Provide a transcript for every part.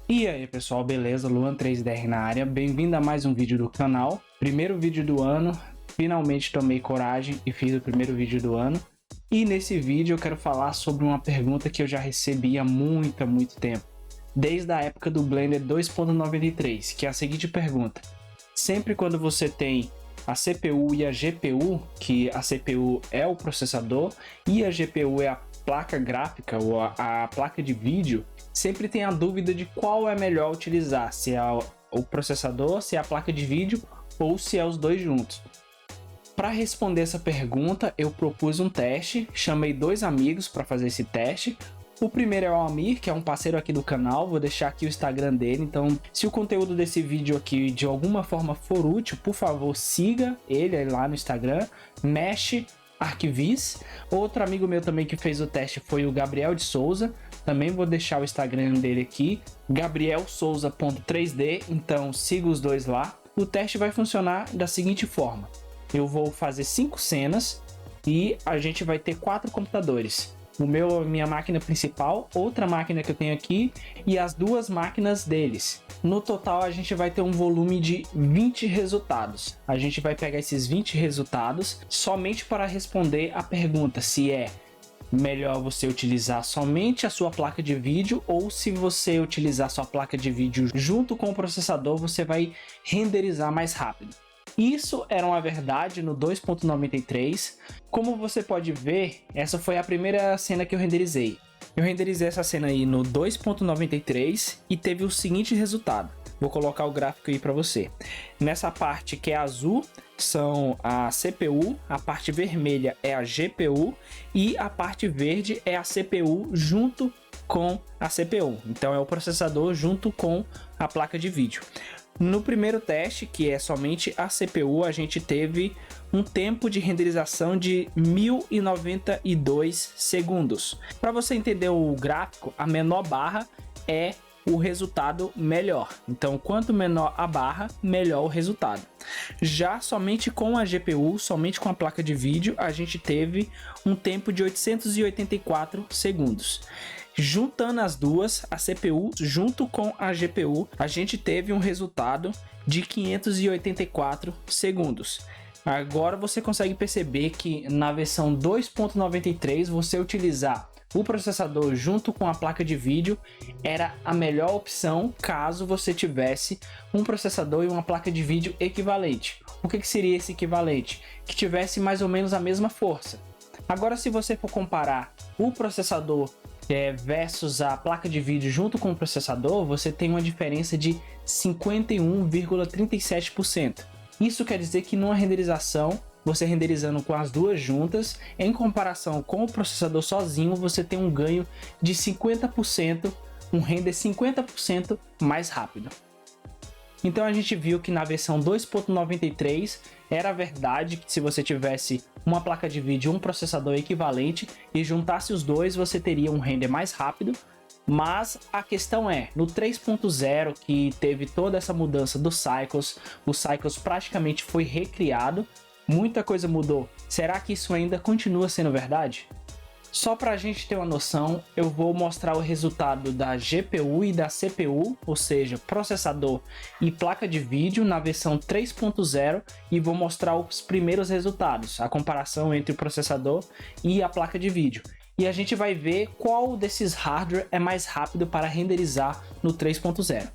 E aí pessoal, beleza? Luan 3DR na área, bem-vindo a mais um vídeo do canal. Primeiro vídeo do ano, finalmente tomei coragem e fiz o primeiro vídeo do ano. E nesse vídeo eu quero falar sobre uma pergunta que eu já recebi há muito tempo. Desde a época do Blender 2.93, que é a seguinte pergunta. Sempre quando você tem a CPU e a GPU, que a CPU é o processador e a GPU é a placa gráfica ou a placa de vídeo, sempre tem a dúvida de qual é melhor utilizar, se é o processador, se é a placa de vídeo ou se é os dois juntos. Para responder essa pergunta, eu propus um teste, chamei dois amigos para fazer esse teste. O primeiro é o Amir, que é um parceiro aqui do canal, vou deixar aqui o Instagram dele, então se o conteúdo desse vídeo aqui de alguma forma for útil, por favor siga ele lá no Instagram, Mesh Arquivis. Outro amigo meu também que fez o teste foi o Gabriel de Souza, também vou deixar o Instagram dele aqui, gabrielsouza.3D, então siga os dois lá. O teste vai funcionar da seguinte forma, eu vou fazer 5 cenas e a gente vai ter 4 computadores. Minha máquina principal, outra máquina que eu tenho aqui e as duas máquinas deles. No total a gente vai ter um volume de 20 resultados. A gente vai pegar esses 20 resultados somente para responder a pergunta se é melhor você utilizar somente a sua placa de vídeo ou se você utilizar sua placa de vídeo junto com o processador, você vai renderizar mais rápido. Isso era uma verdade no 2.93. Como você pode ver, essa foi a primeira cena que eu renderizei. Eu renderizei essa cena aí no 2.93 e teve o seguinte resultado. Vou colocar o gráfico aí para você. Nessa parte que é azul são a CPU, a parte vermelha é a GPU e a parte verde é a CPU junto com a CPU. Então é o processador junto com a placa de vídeo. No primeiro teste, que é somente a CPU, a gente teve um tempo de renderização de 1092 segundos. Para você entender o gráfico, a menor barra é o resultado melhor. Então, quanto menor a barra, melhor o resultado. Já somente com a GPU, somente com a placa de vídeo, a gente teve um tempo de 884 segundos. Juntando as duas, a CPU junto com a GPU, a gente teve um resultado de 584 segundos. Agora você consegue perceber que na versão 2.93 você utilizar o processador junto com a placa de vídeo era a melhor opção caso você tivesse um processador e uma placa de vídeo equivalente. O que seria esse equivalente? Que tivesse mais ou menos a mesma força. Agora, se você for comparar o processador versus a placa de vídeo junto com o processador, você tem uma diferença de 51,37%. Isso quer dizer que numa renderização, você renderizando com as duas juntas, em comparação com o processador sozinho, você tem um ganho de 50%, um render 50% mais rápido. Então a gente viu que na versão 2.93 era verdade que se você tivesse uma placa de vídeo e um processador equivalente e juntasse os dois, você teria um render mais rápido. Mas a questão é, no 3.0 que teve toda essa mudança dos cycles, o cycles praticamente foi recriado, muita coisa mudou. Será que isso ainda continua sendo verdade? Só para a gente ter uma noção, eu vou mostrar o resultado da GPU e da CPU, ou seja, processador e placa de vídeo na versão 3.0 e vou mostrar os primeiros resultados, a comparação entre o processador e a placa de vídeo. E a gente vai ver qual desses hardware é mais rápido para renderizar no 3.0.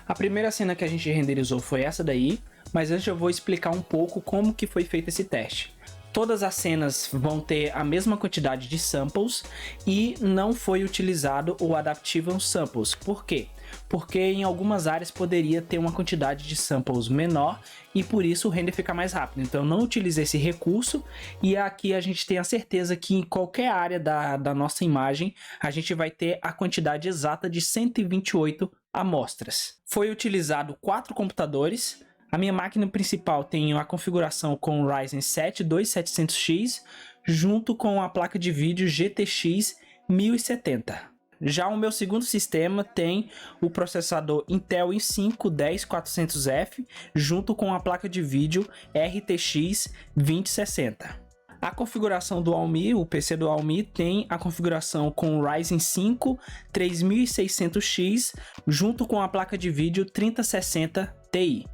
A primeira cena que a gente renderizou foi essa daí, mas antes eu vou explicar um pouco como que foi feito esse teste. Todas as cenas vão ter a mesma quantidade de samples e não foi utilizado o Adaptive Samples. Por quê? Porque em algumas áreas poderia ter uma quantidade de samples menor e por isso o render fica mais rápido. Então eu não utilizei esse recurso e aqui a gente tem a certeza que em qualquer área da nossa imagem a gente vai ter a quantidade exata de 128 amostras. Foi utilizado 4 computadores. A minha máquina principal tem a configuração com o Ryzen 7 2700X junto com a placa de vídeo GTX 1070. Já o meu segundo sistema tem o processador Intel i5 10400F junto com a placa de vídeo RTX 2060. A configuração do Almi, o PC do Almi, tem a configuração com Ryzen 5 3600X junto com a placa de vídeo 3060 Ti.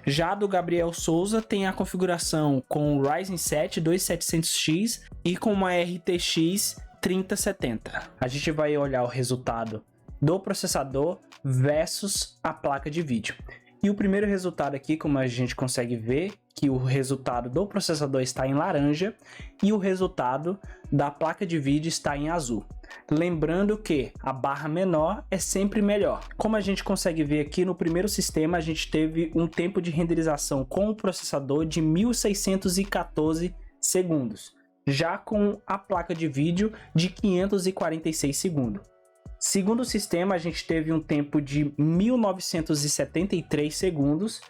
Já do Gabriel Souza tem a configuração com Ryzen 7 2700X e com uma RTX 3070. A gente vai olhar o resultado do processador versus a placa de vídeo. E o primeiro resultado aqui, como a gente consegue ver, que o resultado do processador está em laranja e o resultado da placa de vídeo está em azul. Lembrando que a barra menor é sempre melhor. Como a gente consegue ver aqui no primeiro sistema, a gente teve um tempo de renderização com o processador de 1614 segundos, já com a placa de vídeo de 546 segundos. Segundo o sistema, a gente teve um tempo de 1973 segundos,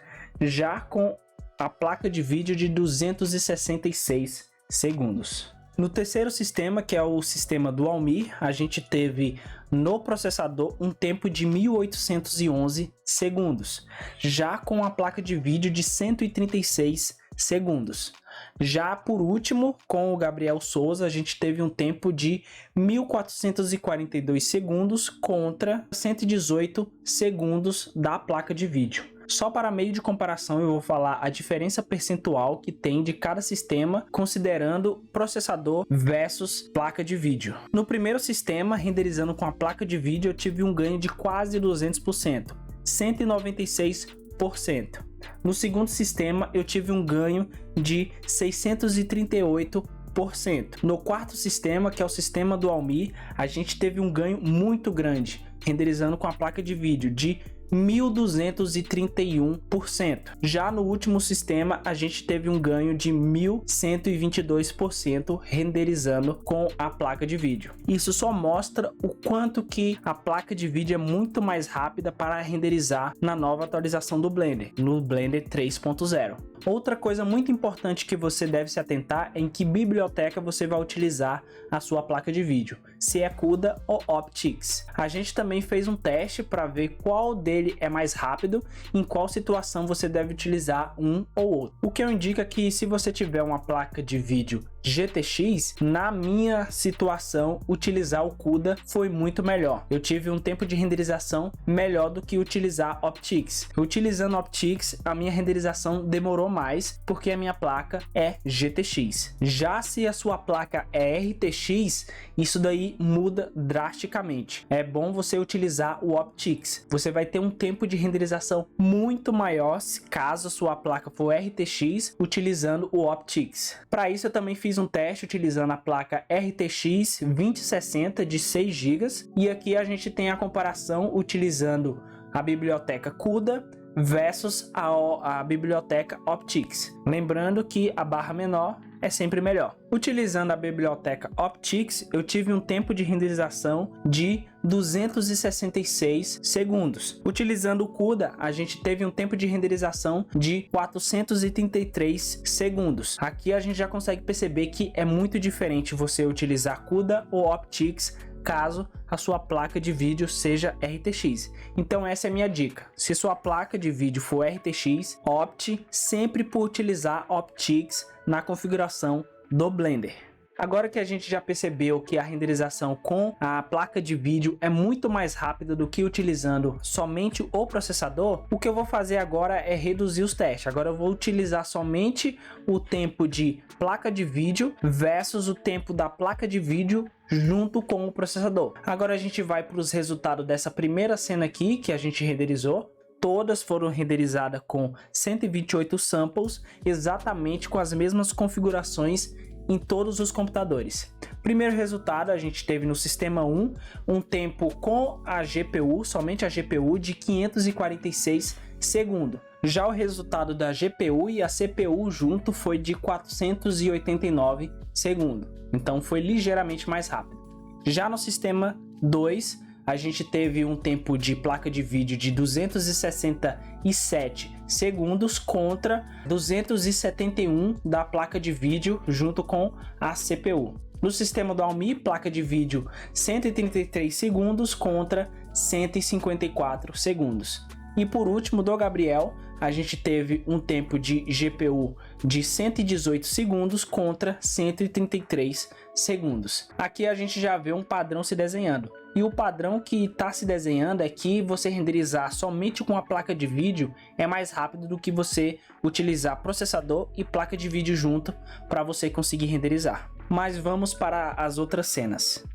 já com a placa de vídeo de 266 segundos. No terceiro sistema, que é o sistema do Almi, a gente teve no processador um tempo de 1811 segundos, já com a placa de vídeo de 136 segundos. Já por último, com o Gabriel Souza, a gente teve um tempo de 1442 segundos contra 118 segundos da placa de vídeo. Só para meio de comparação, eu vou falar a diferença percentual que tem de cada sistema, considerando processador versus placa de vídeo. No primeiro sistema, renderizando com a placa de vídeo, eu tive um ganho de quase 200%, 196%. No segundo sistema, eu tive um ganho de 638%. No quarto sistema, que é o sistema do Almi, a gente teve um ganho muito grande, renderizando com a placa de vídeo de 1.231%. Já no último sistema, a gente teve um ganho de 1.122% renderizando com a placa de vídeo. Isso só mostra o quanto que a placa de vídeo é muito mais rápida para renderizar na nova atualização do Blender, no Blender 3.0. Outra coisa muito importante que você deve se atentar é em que biblioteca você vai utilizar a sua placa de vídeo, se é CUDA ou OptiX. A gente também fez um teste para ver qual dele é mais rápido, em qual situação você deve utilizar um ou outro. O que indica que se você tiver uma placa de vídeo GTX, na minha situação, utilizar o CUDA foi muito melhor. Eu tive um tempo de renderização melhor do que utilizar OptiX. Utilizando OptiX, a minha renderização demorou mais, porque a minha placa é GTX. Já se a sua placa é RTX, isso daí muda drasticamente. É bom você utilizar o OptiX. Você vai ter um tempo de renderização muito maior caso a sua placa for RTX, utilizando o OptiX. Para isso eu também fiz um teste utilizando a placa RTX 2060 de 6 GB e aqui a gente tem a comparação utilizando a biblioteca CUDA versus a biblioteca OptiX. Lembrando que a barra menor é sempre melhor. Utilizando a biblioteca OptiX, eu tive um tempo de renderização de 266 segundos. Utilizando o CUDA, a gente teve um tempo de renderização de 433 segundos. Aqui a gente já consegue perceber que é muito diferente você utilizar CUDA ou OptiX caso a sua placa de vídeo seja RTX. Então essa é a minha dica. Se sua placa de vídeo for RTX, opte sempre por utilizar OptiX na configuração do Blender. Agora que a gente já percebeu que a renderização com a placa de vídeo é muito mais rápida do que utilizando somente o processador, o que eu vou fazer agora é reduzir os testes. Agora eu vou utilizar somente o tempo de placa de vídeo versus o tempo da placa de vídeo junto com o processador. Agora a gente vai para os resultados dessa primeira cena aqui que a gente renderizou. Todas foram renderizadas com 128 samples, exatamente com as mesmas configurações em todos os computadores. Primeiro resultado, a gente teve no sistema 1 um tempo com a GPU, somente a GPU, de 546 segundos. Já o resultado da GPU e a CPU junto foi de 489 segundos. Então foi ligeiramente mais rápido. Já no sistema 2, a gente teve um tempo de placa de vídeo de 267 segundos contra 271 da placa de vídeo junto com a CPU. No sistema do Almi, placa de vídeo 133 segundos contra 154 segundos. E por último, do Gabriel, a gente teve um tempo de GPU de 118 segundos contra 133 segundos. Aqui a gente já vê um padrão se desenhando. E o padrão que está se desenhando é que você renderizar somente com a placa de vídeo é mais rápido do que você utilizar processador e placa de vídeo junto para você conseguir renderizar. Mas vamos para as outras cenas.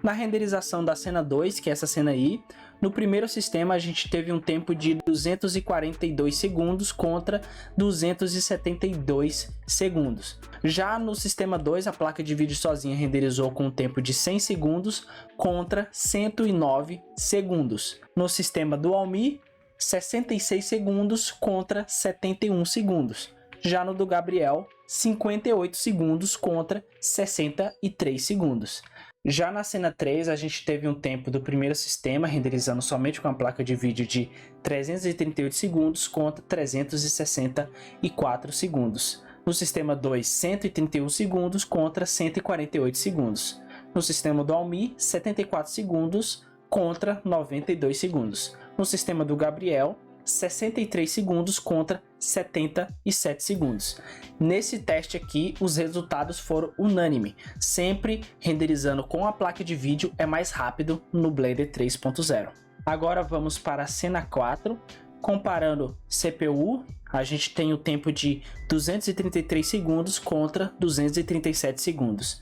Na renderização da cena 2, que é essa cena aí, no primeiro sistema a gente teve um tempo de 242 segundos contra 272 segundos. Já no sistema 2, a placa de vídeo sozinha renderizou com um tempo de 100 segundos contra 109 segundos. No sistema Dual-Me, 66 segundos contra 71 segundos. Já no do Gabriel, 58 segundos contra 63 segundos. Já na cena 3, a gente teve um tempo do primeiro sistema renderizando somente com a placa de vídeo de 338 segundos contra 364 segundos. No sistema 2, 131 segundos contra 148 segundos. No sistema Dual-Me, 74 segundos contra 92 segundos. No sistema do Gabriel, 63 segundos contra 77 segundos. Nesse teste aqui, os resultados foram unânimes. Sempre renderizando com a placa de vídeo é mais rápido no Blender 3.0. Agora vamos para a cena 4. Comparando CPU, a gente tem o tempo de 233 segundos contra 237 segundos.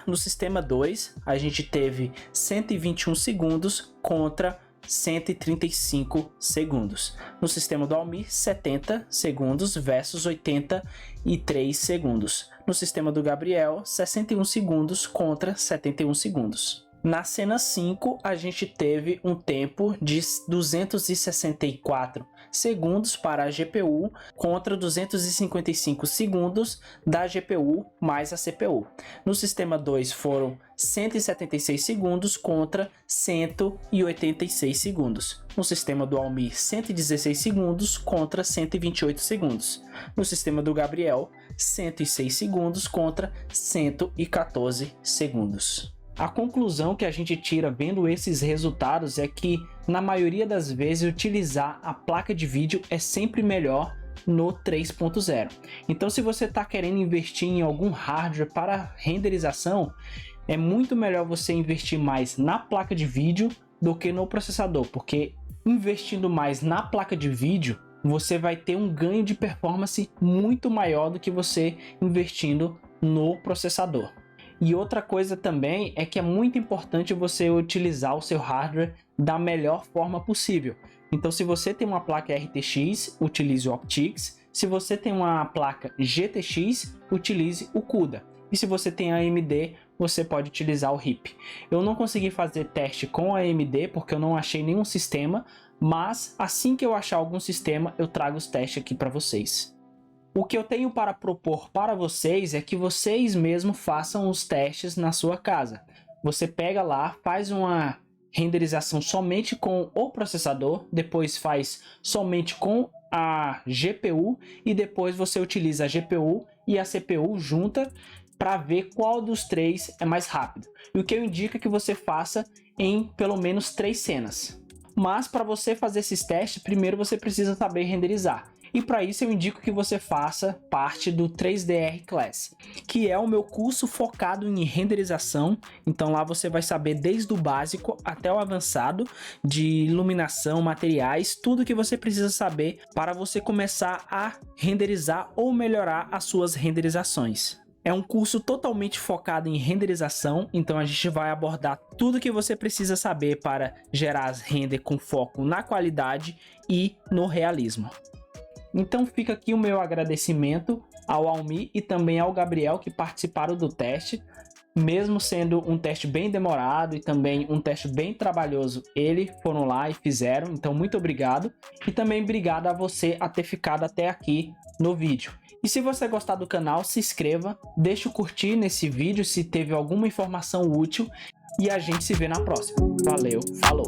No sistema 2, a gente teve 121 segundos contra 135 segundos. No sistema Dual-Me, 70 segundos versus 83 segundos. No sistema do Gabriel, 61 segundos contra 71 segundos. Na cena 5, a gente teve um tempo de 264 segundos para a GPU contra 255 segundos da GPU mais a CPU. No sistema 2 foram 176 segundos contra 186 segundos. No sistema Dual-Me, 116 segundos contra 128 segundos. No sistema do Gabriel, 106 segundos contra 114 segundos. A conclusão que a gente tira vendo esses resultados é que, na maioria das vezes, utilizar a placa de vídeo é sempre melhor no 3.0. Então, se você está querendo investir em algum hardware para renderização, é muito melhor você investir mais na placa de vídeo do que no processador, porque investindo mais na placa de vídeo, você vai ter um ganho de performance muito maior do que você investindo no processador. E outra coisa também é que é muito importante você utilizar o seu hardware da melhor forma possível. Então, se você tem uma placa RTX, utilize o Optix. Se você tem uma placa GTX, utilize o CUDA. E se você tem a AMD, você pode utilizar o RIP. Eu não consegui fazer teste com a AMD porque eu não achei nenhum sistema, mas assim que eu achar algum sistema, eu trago os testes aqui para vocês. O que eu tenho para propor para vocês é que vocês mesmos façam os testes na sua casa. Você pega lá, faz uma renderização somente com o processador, depois faz somente com a GPU e depois você utiliza a GPU e a CPU junta para ver qual dos três é mais rápido. E o que eu indico é que você faça em pelo menos 3 cenas. Mas para você fazer esses testes, primeiro você precisa saber renderizar. E para isso eu indico que você faça parte do 3DR Class, que é o meu curso focado em renderização. Então lá você vai saber desde o básico até o avançado de iluminação, materiais, tudo que você precisa saber para você começar a renderizar ou melhorar as suas renderizações. É um curso totalmente focado em renderização, então a gente vai abordar tudo que você precisa saber para gerar as render com foco na qualidade e no realismo. Então fica aqui o meu agradecimento ao Almi e também ao Gabriel que participaram do teste. Mesmo sendo um teste bem demorado e também um teste bem trabalhoso, eles foram lá e fizeram, então muito obrigado. E também obrigado a você a ter ficado até aqui no vídeo. E se você gostar do canal, se inscreva, deixa o curtir nesse vídeo se teve alguma informação útil e a gente se vê na próxima. Valeu, falou!